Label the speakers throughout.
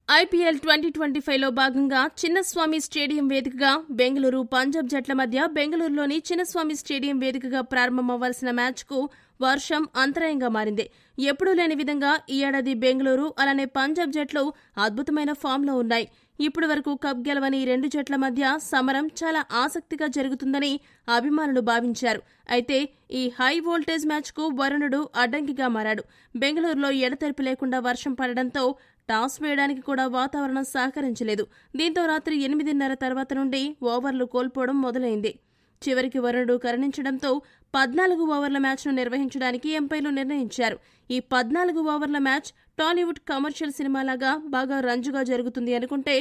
Speaker 1: IPL 2025లో భాగంగా Chinnaswamy stadium వేదికగా బెంగళూరు పంజాబ్ జట్ల మధ్య బెంగళూరులోని చిన్నస్వామి స్టేడియం వేదికగా ప్రారంభమవ్వాల్సిన మ్యాచ్కు వర్షం అంతరాయంగా మారింది. ఎప్పుడూ లేని విధంగా ఈ ఏడాది బెంగళూరు అలానే పంజాబ్ జట్లు అద్భుతమైన ఫామ్లో ఉన్నాయి. ఇప్పటి వరకు కప్ గెలవని ఈ రెండు జట్ల మధ్య సమరం చాలా ఆసక్తిగా జరుగుతుందని అభిమానులు భావించారు. అయితే ఈ హై వోల్టేజ్ మ్యాచ్కు వరుణుడు అడ్డంకిగా మారాడు. బెంగళూరులో ఎడతెరిపి లేకుండా వర్షం పడడంతో టాస్ వేయడానికి కూడా వాతావరణం సహకరించలేదు. దీంతో రాత్రి 8:30 తర్వాత నుండి ఓవర్లు కోల్పోవడం మొదలైంది. చివరికి వరుణుడు కరుణించడంతో 14 ఓవర్ల మ్యాచ్ను నిర్వహించడానికి ఎంపైర్లు నిర్ణయించారు. ఈ 14 ఓవర్ల మ్యాచ్ టాలీవుడ్ కమర్షియల్ సినిమాలాగా బాగా రంజుగా జరుగుతుంది అనుకుంటే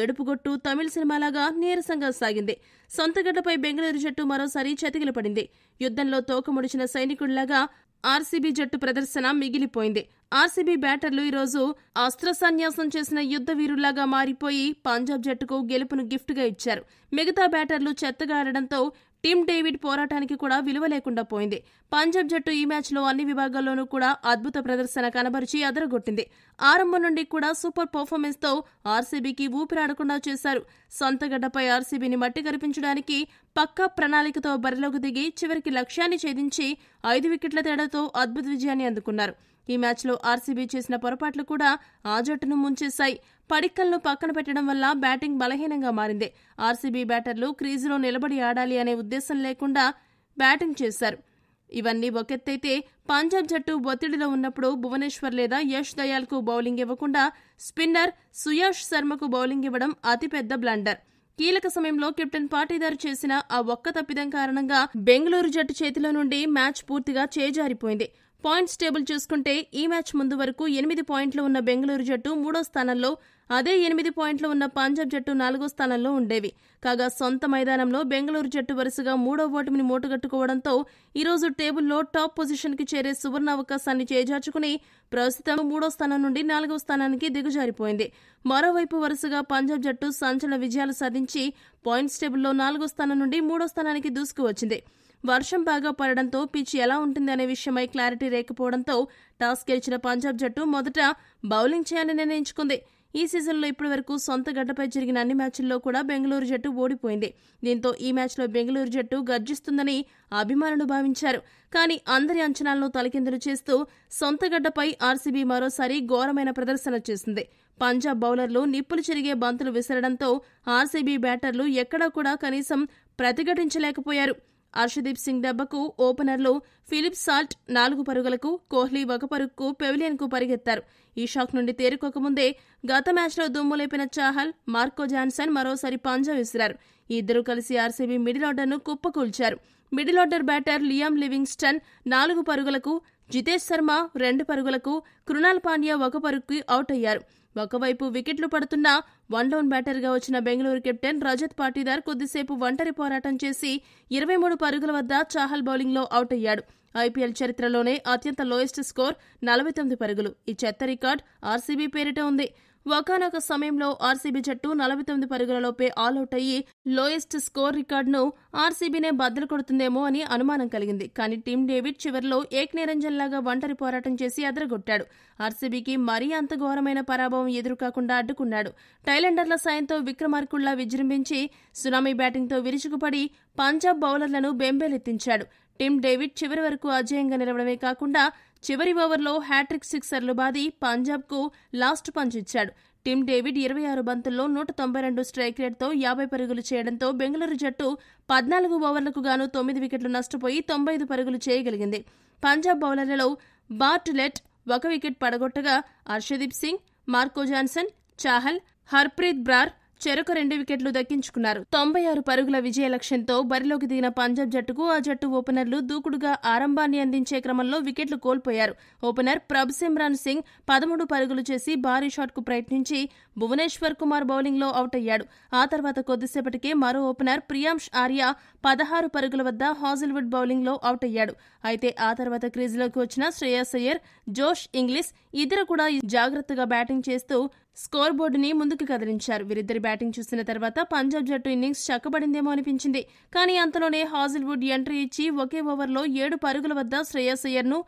Speaker 1: ఏడుపుగొట్టు తమిళ సినిమాలాగా నీరసంగా సాగింది. సొంతగడ్డపై బెంగళూరు జట్టు మరోసారి చతికిల పడింది. యుద్ధంలో తోక ముడిచిన సైనికుడిలాగా ఆర్సీబీ జట్టు ప్రదర్శన మిగిలిపోయింది. ఆర్సీబీ బ్యాటర్లు ఈరోజు అస్త్ర సన్యాసం చేసిన యుద్ధ వీరుల్లాగా మారిపోయి పంజాబ్ జట్టుకు గెలుపును గిఫ్ట్గా ఇచ్చారు. మిగతా బ్యాటర్లు చెత్తగా ఆడడంతో టిమ్ డేవిడ్ పోరాటానికి కూడా విలువ లేకుండా పోయింది. పంజాబ్ జట్టు ఈ మ్యాచ్లో అన్ని విభాగాల్లోనూ కూడా అద్భుత ప్రదర్శన కనబరిచి అదరగొట్టింది. ఆరంభం నుండి కూడా సూపర్ పర్ఫార్మెన్స్తో ఆర్సీబీకి ఊపిరాడకుండా చేశారు. సొంతగడ్డపై ఆర్సీబీని మట్టి కరిపించడానికి పక్కా ప్రణాళికతో బరిలోకి దిగి చివరికి లక్ష్యాన్ని ఛేదించి 5 వికెట్ల తేడాతో అద్భుత విజయాన్ని అందుకున్నారు. ఈ మ్యాచ్లో ఆర్సీబీ చేసిన పొరపాట్లు కూడా ఆ జట్టును ముంచేశాయి. పడిక్కల్ను పక్కన పెట్టడం వల్ల బ్యాటింగ్ బలహీనంగా మారింది. ఆర్సీబీ బ్యాటర్లు క్రీజులో నిలబడి ఆడాలి అనే ఉద్దేశం లేకుండా బ్యాటింగ్ చేశారు. ఇవన్నీ ఒకెత్తైతే పంజాబ్ జట్టు ఒత్తిడిలో ఉన్నప్పుడు భువనేశ్వర్ లేదా యష్ దయాల్కు బౌలింగ్ ఇవ్వకుండా స్పిన్నర్ సుయాష్ శర్మకు బౌలింగ్ ఇవ్వడం అతిపెద్ద బ్లండర్. కీలక సమయంలో కెప్టెన్ పాటీదార్ చేసిన ఆ ఒక్క తప్పిదం కారణంగా బెంగళూరు జట్టు చేతిలో నుండి మ్యాచ్ పూర్తిగా చేజారిపోయింది. పాయింట్స్ టేబుల్ చూసుకుంటే ఈ మ్యాచ్ ముందు వరకు 8 పాయింట్లు ఉన్న బెంగళూరు జట్టు 3వ స్థానంలో, అదే 8 పాయింట్లు ఉన్న పంజాబ్ జట్టు 4వ స్థానంలో ఉండేవి. కాగా సొంత మైదానంలో బెంగళూరు జట్టు వరుసగా 3వ ఓటమిని మూటగట్టుకోవడంతో ఈరోజు టేబుల్లో టాప్ పొజిషన్కి చేరే సువర్ణ అవకాశాన్ని చేజార్చుకుని ప్రస్తుతం 3వ స్థానం నుండి 4వ స్థానానికి దిగజారిపోయింది. మరోవైపు వరుసగా పంజాబ్ జట్టు సంచలన విజయాలు సాధించి పాయింట్స్ టేబుల్లో 4వ స్థానం నుండి 3వ స్థానానికి దూసుకువచ్చింది. వర్షం బాగా పడడంతో పిచ్ ఎలా ఉంటుంది అనే విషయమై క్లారిటీ లేకపోవడంతో టాస్ గెలిచిన పంజాబ్ జట్టు మొదట బౌలింగ్ చేయాలని నిర్ణయించుకుంది. ఈ సీజన్లో ఇప్పటి వరకు సొంత గడ్డపై జరిగిన అన్ని మ్యాచ్ల్లో కూడా బెంగళూరు జట్టు ఓడిపోయింది. దీంతో ఈ మ్యాచ్లో బెంగళూరు జట్టు గర్జిస్తుందని అభిమానులు భావించారు. కానీ అందరి అంచనాలను తలకిందులు చేస్తూ సొంత గడ్డపై ఆర్సీబీ మరోసారి ఘోరమైన ప్రదర్శన చేసింది. పంజాబ్ బౌలర్లు నిప్పులు చెరిగే బంతులు విసరడంతో ఆర్సీబీ బ్యాటర్లు ఎక్కడా కూడా కనీసం ప్రతిఘటించలేకపోయారు. హర్షదీప్ సింగ్ దెబ్బకు ఓపెనర్లు ఫిలిప్ సాల్ట్ 4 పరుగులకు, కోహ్లీ 1 పరుగుకు పెవిలియన్కు పరిగెత్తారు. ఈ షాక్ నుండి తేరుకోకముందే గత మ్యాచ్లో దుమ్ములేపిన చాహల్, మార్కో జాన్సన్ మరోసారి పంజా విసిరారు. ఈ ఇద్దరూ కలిసి ఆర్సీబీ మిడిల్ ఆర్డర్ను కుప్పకూల్చారు. Middle order batter Liam Livingstone 4 పరుగులకు, జితేష్ శర్మ 2 పరుగులకు, కృణాల్ పాండ్యా 1 పరుగుకి అవుట్ అయ్యారు. ఒకవైపు వికెట్లు పడుతున్న వన్ డౌన్ బ్యాటర్గా వచ్చిన బెంగళూరు కెప్టెన్ రజత్ పాటీదార్ కొద్దిసేపు ఒంటరి పోరాటం చేసి 23 పరుగుల వద్ద చాహల్ బౌలింగ్లో అవుట్ అయ్యాడు. ఐపీఎల్ చరిత్రలోనే అత్యంత లోయెస్ట్ స్కోర్ 49 పరుగులు. ఈ చెత్త రికార్డ్ ఆర్సీబీ పేరిట ఉంది. ఒకానొక సమయంలో ఆర్సీబీ జట్టు 49 పరుగులలోపే ఆల్అవుట్ అయ్యి లోయెస్ట్ స్కోర్ రికార్డును ఆర్సీబీనే బద్దలు కొడుతుందేమో అని అనుమానం కలిగింది. కానీ టిమ్ డేవిడ్ చివరిలో ఏక్నిరంజన్లాగా ఒంటరి పోరాటం చేసి అదరగొట్టాడు. ఆర్సీబీకి మరీ అంత ఘోరమైన పరాభవం ఎదురుకాకుండా అడ్డుకున్నాడు. టైలెండర్ల సాయంతో విక్రమార్కుల్లా విజృంభించి సునామీ బ్యాటింగ్తో విరుచుకుపడి పంజాబ్ బౌలర్లను బెంబేలెత్తించాడు. టిమ్ డేవిడ్ చివరి వరకు అజేయంగా నిలవడమే కాకుండా చివరి ఓవర్లో హ్యాట్రిక్ సిక్సర్లు బాది పంజాబ్కు లాస్ట్ పంచ్ ఇచ్చాడు. టిమ్ డేవిడ్ 26 బంతుల్లో 192 స్ట్రైక్ రేట్తో 50 పరుగులు చేయడంతో బెంగళూరు జట్టు 14 ఓవర్లకు గాను 9 వికెట్లు నష్టపోయి 95 పరుగులు చేయగలిగింది. పంజాబ్ బౌలర్లలో బార్ట్లెట్ 1 వికెట్ పడగొట్టగా హర్షదీప్ సింగ్, మార్కో జాన్సన్, చాహల్, హర్ప్రీత్ బ్రార్ చెరొక 2 వికెట్లు దక్కించుకున్నారు. 96 పరుగుల విజయ లక్ష్యంతో బరిలోకి దిగిన పంజాబ్ జట్టుకు ఆ జట్టు ఓపెనర్లు దూకుడుగా ఆరంభాన్ని అందించే క్రమంలో వికెట్లు కోల్పోయారు. ఓపెనర్ ప్రభ్సిమ్రాన్ సింగ్ 13 పరుగులు చేసి భారీ షాట్కు ప్రయత్నించి భువనేశ్వర్ కుమార్ బౌలింగ్లో అవుట్ అయ్యాడు. ఆ తర్వాత కొద్దిసేపటికే మరో ఓపెనర్ ప్రియాంష్ ఆర్య 16 పరుగుల వద్ద హాజిల్వుడ్ బౌలింగ్లో అవుట్ అయ్యాడు. అయితే ఆ తర్వాత క్రీజులోకి వచ్చిన శ్రేయస్ అయ్యర్, జోష్ ఇంగ్లిష్ ఇద్దరు కూడా జాగ్రత్తగా బ్యాటింగ్ చేస్తూ స్కోర్ బోర్డుని ముందుకు కదిలించారు. వీరిద్దరి బ్యాటింగ్ చూసిన తర్వాత పంజాబ్ జట్టు ఇన్నింగ్స్ చక్కబడిందేమో అనిపించింది. కానీ అంతలోనే హాజిల్వుడ్ ఎంట్రీ ఇచ్చి ఒకే ఓవర్లో 7 పరుగుల వద్ద శ్రేయస్ అయ్యర్ను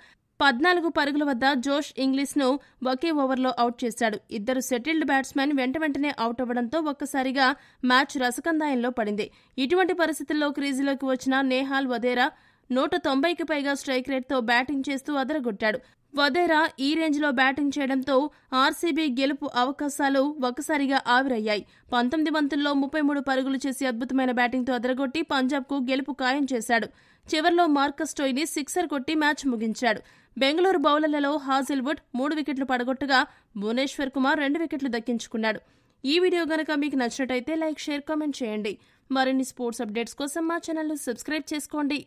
Speaker 1: 14 పరుగుల వద్ద జోష్ ఇంగ్లీష్ను ఒకే ఓవర్లో అవుట్ చేశాడు. ఇద్దరు సెటిల్డ్ బ్యాట్స్మెన్ వెంటనే అవుట్ అవ్వడంతో ఒక్కసారిగా మ్యాచ్ రసకందాయంలో పడింది. ఇటువంటి పరిస్థితుల్లో క్రీజులోకి వచ్చిన నేహాల్ వధేరా 190కి పైగా స్ట్రైక్ రేట్తో బ్యాటింగ్ చేస్తూ అదరగొట్టాడు. వధేరా ఈ రేంజ్లో బ్యాటింగ్ చేయడంతో ఆర్సీబీ గెలుపు అవకాశాలు ఒక్కసారిగా ఆవిరయ్యాయి. 19 బంతుల్లో 33 పరుగులు చేసి అద్భుతమైన బ్యాటింగ్తో అదరగొట్టి పంజాబ్కు గెలుపు ఖాయం చేశాడు. చివర్లో మార్కస్ స్టోయిని సిక్సర్ కొట్టి మ్యాచ్ ముగించాడు. బెంగళూరు బౌలర్లలో హాజిల్వుడ్ 3 వికెట్లు పడగొట్టగా భువనేశ్వర్ కుమార్ 2 వికెట్లు దక్కించుకున్నాడు. ఈ వీడియో గనక మీకు నచ్చినట్టయితే లైక్, షేర్, కామెంట్ చేయండి. మరిన్ని స్పోర్ట్స్ అప్డేట్స్ కోసం మా ఛానల్ను సబ్స్క్రైబ్ చేసుకోండి.